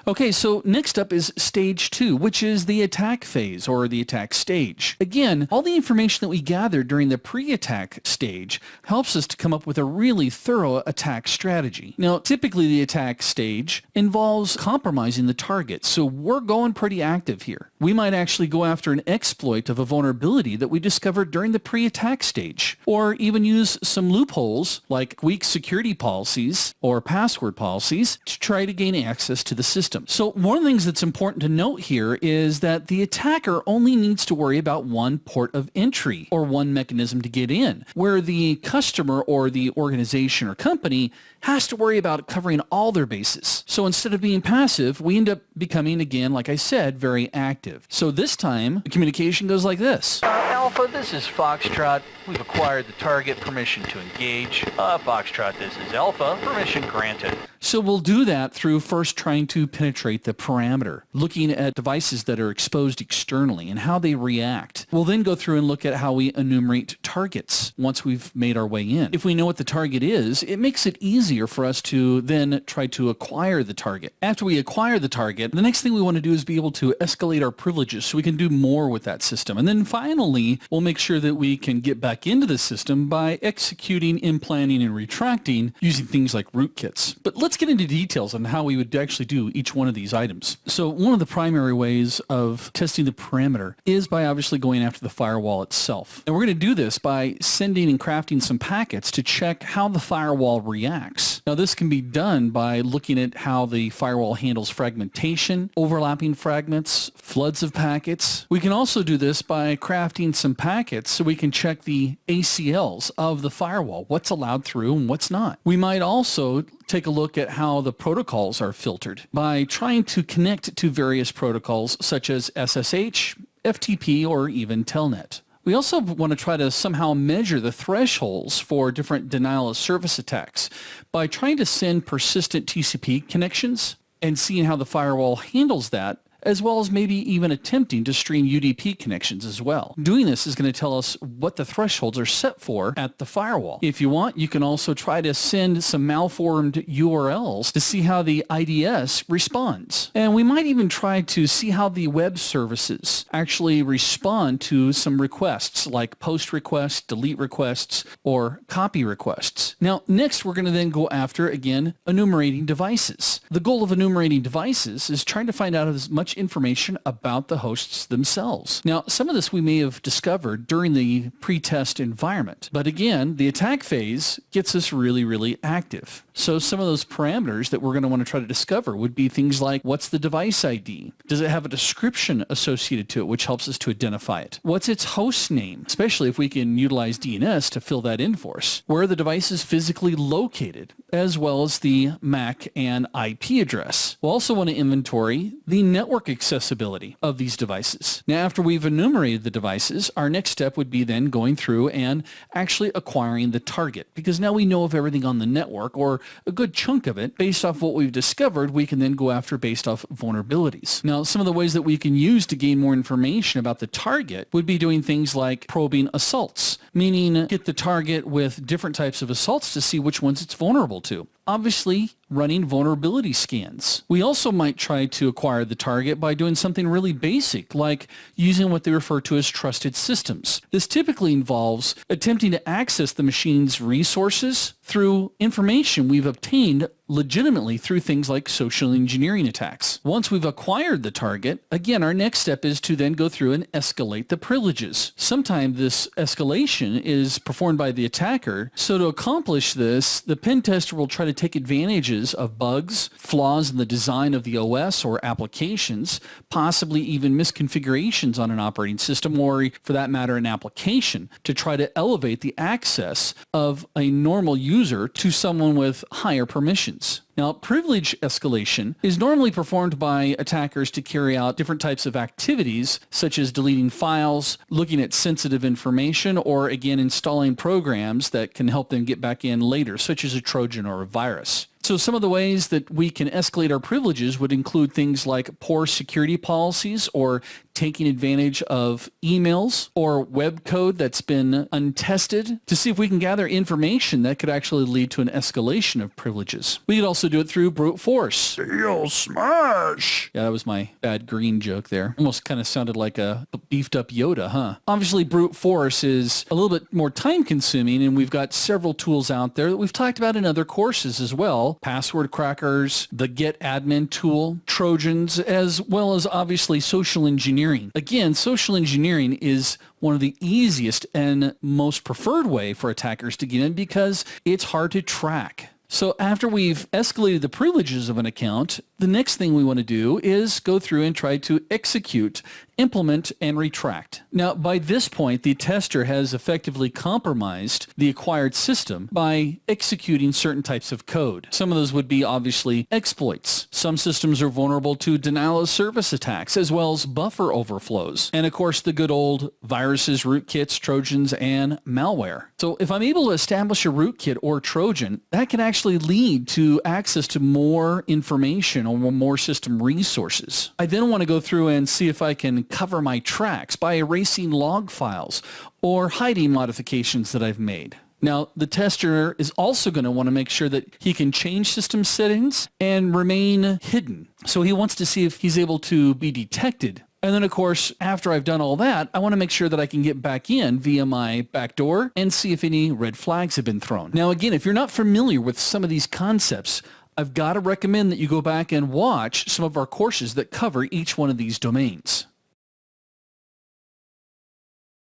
Okay, so next up is stage 2, which is the attack phase or the attack stage. Again, all the information that we gathered during the pre-attack stage helps us to come up with a really thorough attack strategy. Now, typically the attack stage involves compromising the target, so we're going pretty active here. We might actually go after an exploit of a vulnerability that we discovered during the pre-attack stage, or even use some loopholes like weak security policies or password policies to try to gain access to the system. So one of the things that's important to note here is that the attacker only needs to worry about one port of entry or one mechanism to get in, where the customer or the organization or company has to worry about covering all their bases. So instead of being passive, we end up becoming, again, like I said, very active. So this time, the communication goes like this. Alpha, this is Foxtrot. We've acquired the target, permission to engage. Foxtrot, this is Alpha, permission granted. So we'll do that through first trying to penetrate the parameter, looking at devices that are exposed externally and how they react. We'll then go through and look at how we enumerate targets once we've made our way in. If we know what the target is, it makes it easier for us to then try to acquire the target. After we acquire the target, the next thing we want to do is be able to escalate our privileges so we can do more with that system. And then finally, we'll make sure that we can get back into the system by executing, implanting, and retracting using things like rootkits. But let's get into details on how we would actually do each one of these items. So one of the primary ways of testing the perimeter is by obviously going after the firewall itself. And we're going to do this by sending and crafting some packets to check how the firewall reacts. Now this can be done by looking at how the firewall handles fragmentation, overlapping fragments, floods of packets. We can also do this by crafting some packets so we can check the ACLs of the firewall, what's allowed through and what's not. We might also take a look at how the protocols are filtered by trying to connect to various protocols such as SSH, FTP, or even Telnet. We also want to try to somehow measure the thresholds for different denial of service attacks by trying to send persistent TCP connections and seeing how the firewall handles that, as well as maybe even attempting to stream UDP connections as well. Doing this is going to tell us what the thresholds are set for at the firewall. If you want, you can also try to send some malformed URLs to see how the IDS responds. And we might even try to see how the web services actually respond to some requests like post requests, delete requests, or copy requests. Now, next we're going to then go after, again, enumerating devices. The goal of enumerating devices is trying to find out as much information about the hosts themselves. Now, some of this we may have discovered during the pre-test environment, but again, the attack phase gets us really, really active. So some of those parameters that we're going to want to try to discover would be things like, what's the device ID? Does it have a description associated to it, which helps us to identify it? What's its host name, especially if we can utilize DNS to fill that in for us? Where are the devices physically located, as well as the MAC and IP address? We'll also want to inventory the network accessibility of these devices. Now, after we've enumerated the devices, our next step would be then going through and actually acquiring the target, because now we know of everything on the network, or a good chunk of it. Based off what we've discovered, we can then go after based off vulnerabilities. Now, some of the ways that we can use to gain more information about the target would be doing things like probing assaults, meaning get the target with different types of assaults to see which ones it's vulnerable to. Obviously, running vulnerability scans. We also might try to acquire the target by doing something really basic, like using what they refer to as trusted systems. This typically involves attempting to access the machine's resources through information we've obtained legitimately through things like social engineering attacks. Once we've acquired the target, again, our next step is to then go through and escalate the privileges. Sometimes this escalation is performed by the attacker, so to accomplish this, the pen tester will try to take advantages of bugs, flaws in the design of the OS or applications, possibly even misconfigurations on an operating system, or for that matter, an application, to try to elevate the access of a normal user to someone with higher permissions. Now, privilege escalation is normally performed by attackers to carry out different types of activities, such as deleting files, looking at sensitive information, or again, installing programs that can help them get back in later, such as a Trojan or a virus. So some of the ways that we can escalate our privileges would include things like poor security policies or taking advantage of emails or web code that's been untested to see if we can gather information that could actually lead to an escalation of privileges. We could also do it through brute force. Steel smash! Yeah, that was my bad green joke there. Almost kind of sounded like a beefed up Yoda, huh? Obviously, brute force is a little bit more time consuming, and we've got several tools out there that we've talked about in other courses as well. Password crackers, the Get Admin tool, Trojans, as well as obviously social engineering. Again, social engineering is one of the easiest and most preferred way for attackers to get in because it's hard to track. So after we've escalated the privileges of an account, the next thing we want to do is go through and try to execute, implement, and retract. Now, by this point, the tester has effectively compromised the acquired system by executing certain types of code. Some of those would be obviously exploits. Some systems are vulnerable to denial of service attacks, as well as buffer overflows. And of course, the good old viruses, rootkits, Trojans, and malware. So if I'm able to establish a rootkit or Trojan, that can actually lead to access to more information or more system resources. I then want to go through and see if I can cover my tracks by erasing log files or hiding modifications that I've made. Now, the tester is also going to want to make sure that he can change system settings and remain hidden. So he wants to see if he's able to be detected. And then, of course, after I've done all that, I want to make sure that I can get back in via my backdoor and see if any red flags have been thrown. Now, again, if you're not familiar with some of these concepts, I've got to recommend that you go back and watch some of our courses that cover each one of these domains.